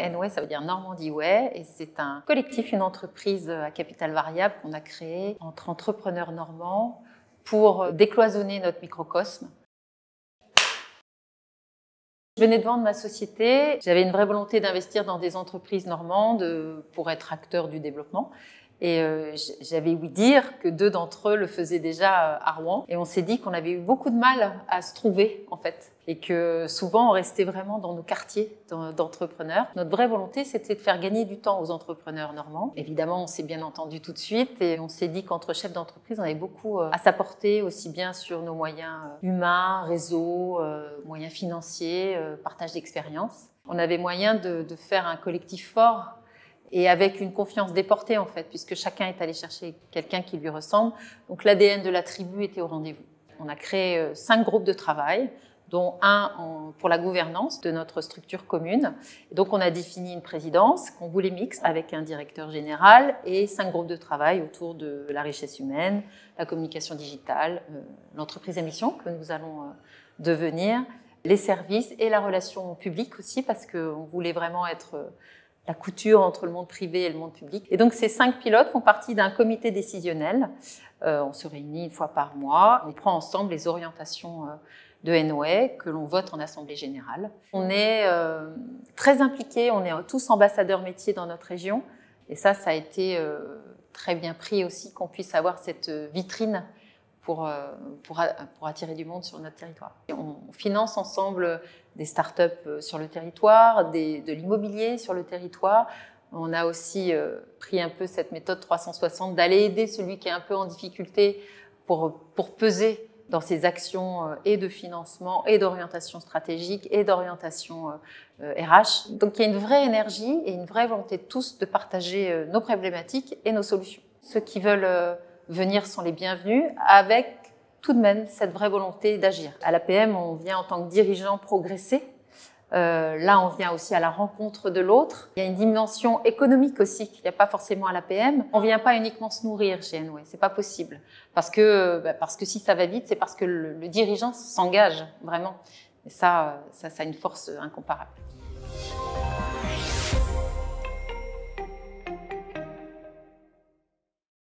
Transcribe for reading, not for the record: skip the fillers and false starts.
NOE, ça veut dire Normandie Way, et c'est un collectif, une entreprise à capital variable qu'on a créée entre entrepreneurs normands pour décloisonner notre microcosme. Je venais de vendre ma société, j'avais une vraie volonté d'investir dans des entreprises normandes pour être acteur du développement. Et j'avais ouï dire que 2 d'entre eux le faisaient déjà à Rouen. Et on s'est dit qu'on avait eu beaucoup de mal à se trouver, en fait. Et que souvent, on restait vraiment dans nos quartiers d'entrepreneurs. Notre vraie volonté, c'était de faire gagner du temps aux entrepreneurs normands. Évidemment, on s'est bien entendu tout de suite. Et on s'est dit qu'entre chefs d'entreprise, on avait beaucoup à s'apporter, aussi bien sur nos moyens humains, réseaux, moyens financiers, partage d'expérience. On avait moyen de faire un collectif fort et avec une confiance déportée en fait, puisque chacun est allé chercher quelqu'un qui lui ressemble. Donc l'ADN de la tribu était au rendez-vous. On a créé 5 groupes de travail, dont un pour la gouvernance de notre structure commune. Et donc on a défini une présidence qu'on voulait mixte avec un directeur général et 5 groupes de travail autour de la richesse humaine, la communication digitale, l'entreprise à mission que nous allons devenir, les services et la relation publique aussi, parce qu'on voulait vraiment être la couture entre le monde privé et le monde public. Et donc ces 5 pilotes font partie d'un comité décisionnel. On se réunit 1 fois par mois. On prend ensemble les orientations de NOE que l'on vote en assemblée générale. On est très impliqués, on est tous ambassadeurs métiers dans notre région. Et ça a été très bien pris aussi qu'on puisse avoir cette vitrine pour attirer du monde sur notre territoire. Et on finance ensemble des startups sur le territoire, de l'immobilier sur le territoire. On a aussi pris un peu cette méthode 360 d'aller aider celui qui est un peu en difficulté pour peser dans ses actions et de financement et d'orientation stratégique et d'orientation RH. Donc il y a une vraie énergie et une vraie volonté de tous de partager nos problématiques et nos solutions. Ceux qui veulent venir sont les bienvenus, avec tout de même cette vraie volonté d'agir. À l'APM, on vient en tant que dirigeant progresser. Là, on vient aussi à la rencontre de l'autre. Il y a une dimension économique aussi qu'il n'y a pas forcément à l'APM. On ne vient pas uniquement se nourrir chez NOE, c'est pas possible. Parce que si ça va vite, c'est parce que le dirigeant s'engage vraiment. Et ça a une force incomparable.